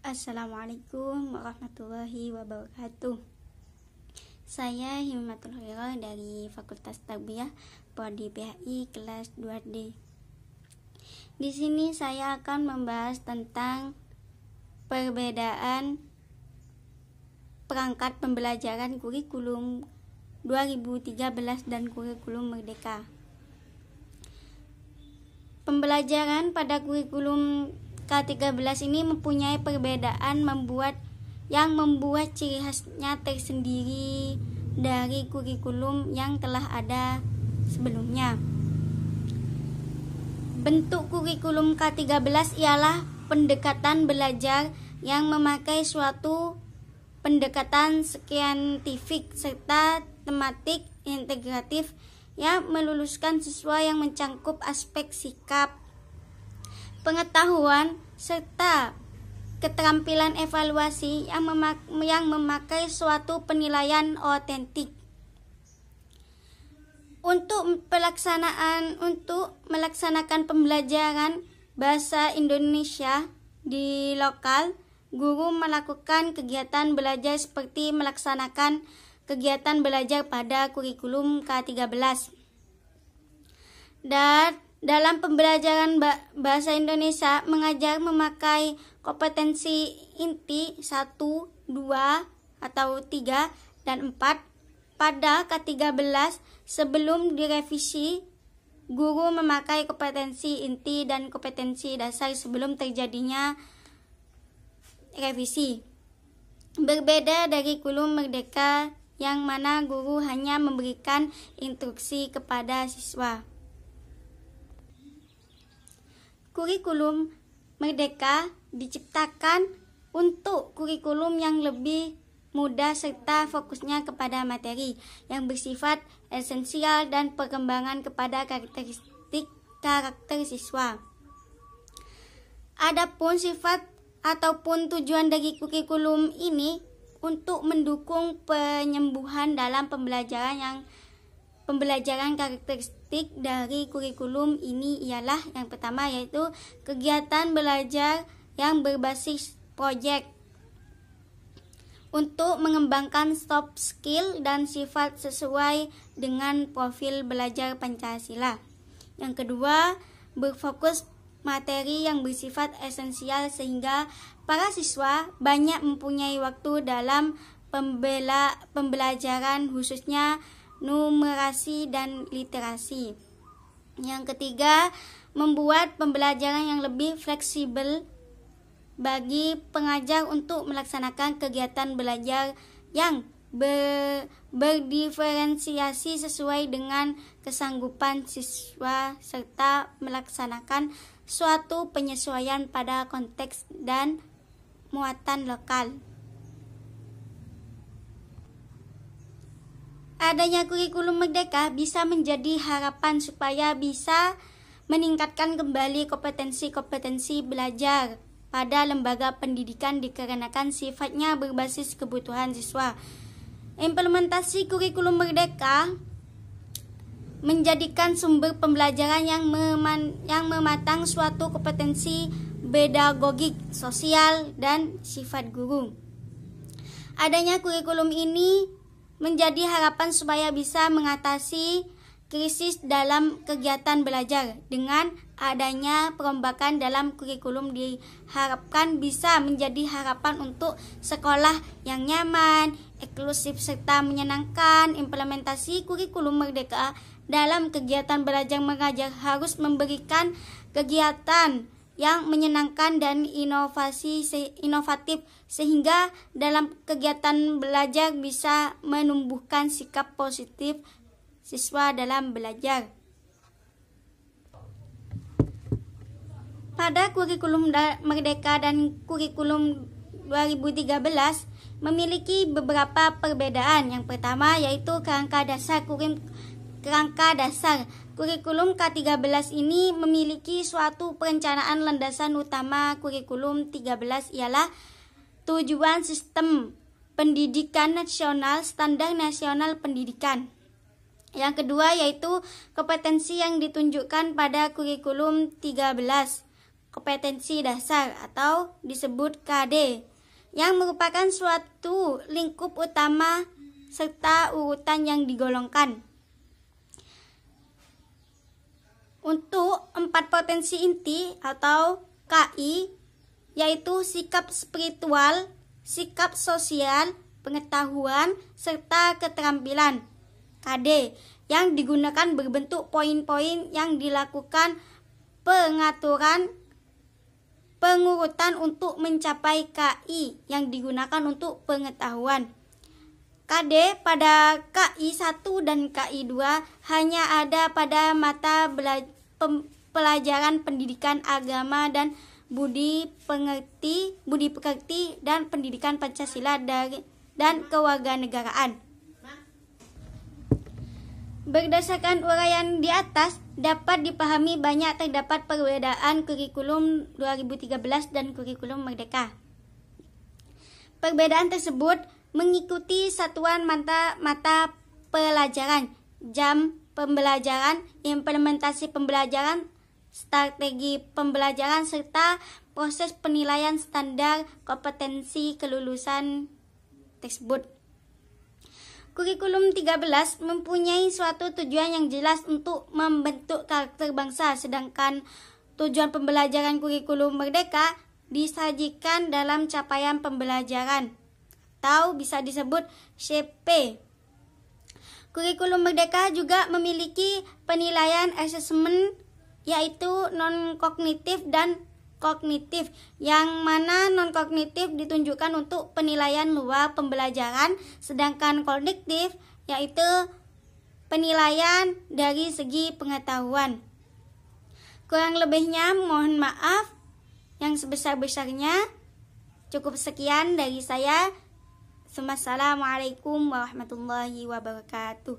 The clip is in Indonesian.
Assalamualaikum warahmatullahi wabarakatuh. Saya Himatul Khairah dari Fakultas Tarbiyah Prodi PHI kelas 2D. Di sini saya akan membahas tentang perbedaan perangkat pembelajaran kurikulum 2013 dan kurikulum Merdeka. Pembelajaran pada kurikulum K13 ini mempunyai perbedaan yang membuat ciri khasnya tersendiri dari kurikulum yang telah ada sebelumnya. Bentuk kurikulum K13 ialah pendekatan belajar yang memakai suatu pendekatan saintifik serta tematik integratif yang meluluskan siswa yang mencangkup aspek sikap, pengetahuan, serta keterampilan evaluasi yang memakai suatu penilaian otentik. Untuk melaksanakan pembelajaran bahasa Indonesia di lokal, guru melakukan kegiatan belajar seperti melaksanakan kegiatan belajar pada kurikulum K13. Dan dalam pembelajaran bahasa Indonesia, mengajar memakai kompetensi inti 1, 2, atau 3, dan 4. Pada K13, sebelum direvisi, guru memakai kompetensi inti dan kompetensi dasar sebelum terjadinya revisi. Berbeda dari kurikulum Merdeka yang mana guru hanya memberikan instruksi kepada siswa. Kurikulum Merdeka diciptakan untuk kurikulum yang lebih mudah serta fokusnya kepada materi yang bersifat esensial dan perkembangan kepada karakteristik karakter siswa. Adapun sifat ataupun tujuan dari kurikulum ini untuk mendukung penyembuhan dalam pembelajaran karakteristik dari kurikulum ini ialah yang pertama, yaitu kegiatan belajar yang berbasis proyek untuk mengembangkan soft skill dan sifat sesuai dengan profil belajar Pancasila. Yang kedua, berfokus materi yang bersifat esensial sehingga para siswa banyak mempunyai waktu dalam pembelajaran khususnya numerasi dan literasi. Yang ketiga, membuat pembelajaran yang lebih fleksibel bagi pengajar untuk melaksanakan kegiatan belajar yang berdiferensiasi sesuai dengan kesanggupan siswa serta melaksanakan suatu penyesuaian pada konteks dan muatan lokal. Adanya kurikulum Merdeka bisa menjadi harapan supaya bisa meningkatkan kembali kompetensi-kompetensi belajar pada lembaga pendidikan dikarenakan sifatnya berbasis kebutuhan siswa. Implementasi kurikulum Merdeka menjadikan sumber pembelajaran yang mematang suatu kompetensi pedagogik, sosial, dan sifat guru. Adanya kurikulum ini menjadi harapan supaya bisa mengatasi krisis dalam kegiatan belajar. Dengan adanya perombakan dalam kurikulum diharapkan bisa menjadi harapan untuk sekolah yang nyaman, inklusif, serta menyenangkan. Implementasi kurikulum Merdeka dalam kegiatan belajar mengajar harus memberikan kegiatan yang menyenangkan dan inovatif sehingga dalam kegiatan belajar bisa menumbuhkan sikap positif siswa dalam belajar. Pada kurikulum Merdeka dan kurikulum 2013 memiliki beberapa perbedaan. Yang pertama yaitu kerangka dasar. Kurikulum K13 ini memiliki suatu perencanaan. Landasan utama kurikulum 13 ialah tujuan sistem pendidikan nasional, standar nasional pendidikan. Yang kedua yaitu kompetensi yang ditunjukkan pada kurikulum 13. kompetensi dasar atau disebut KD, yang merupakan suatu lingkup utama serta urutan yang digolongkan. Untuk 4 potensi inti atau KI, yaitu sikap spiritual, sikap sosial, pengetahuan, serta keterampilan. KD yang digunakan berbentuk poin-poin yang dilakukan pengaturan pengurutan untuk mencapai KI yang digunakan untuk pengetahuan. KD pada KI 1 dan KI 2 hanya ada pada mata pelajaran pendidikan agama dan budi pekerti dan pendidikan Pancasila dan kewarganegaraan. Berdasarkan uraian di atas, dapat dipahami banyak terdapat perbedaan kurikulum 2013 dan kurikulum Merdeka. Perbedaan tersebut mengikuti satuan mata pelajaran, jam pembelajaran, implementasi pembelajaran, strategi pembelajaran, serta proses penilaian standar kompetensi kelulusan tersebut. Kurikulum 13 mempunyai suatu tujuan yang jelas untuk membentuk karakter bangsa, sedangkan tujuan pembelajaran kurikulum Merdeka disajikan dalam capaian pembelajaran atau bisa disebut CP. Kurikulum Merdeka juga memiliki penilaian asesmen yaitu non-kognitif dan kognitif, yang mana non-kognitif ditunjukkan untuk penilaian luar pembelajaran, sedangkan kognitif yaitu penilaian dari segi pengetahuan. Kurang lebihnya mohon maaf yang sebesar-besarnya. Cukup sekian dari saya. Assalamualaikum warahmatullahi wabarakatuh.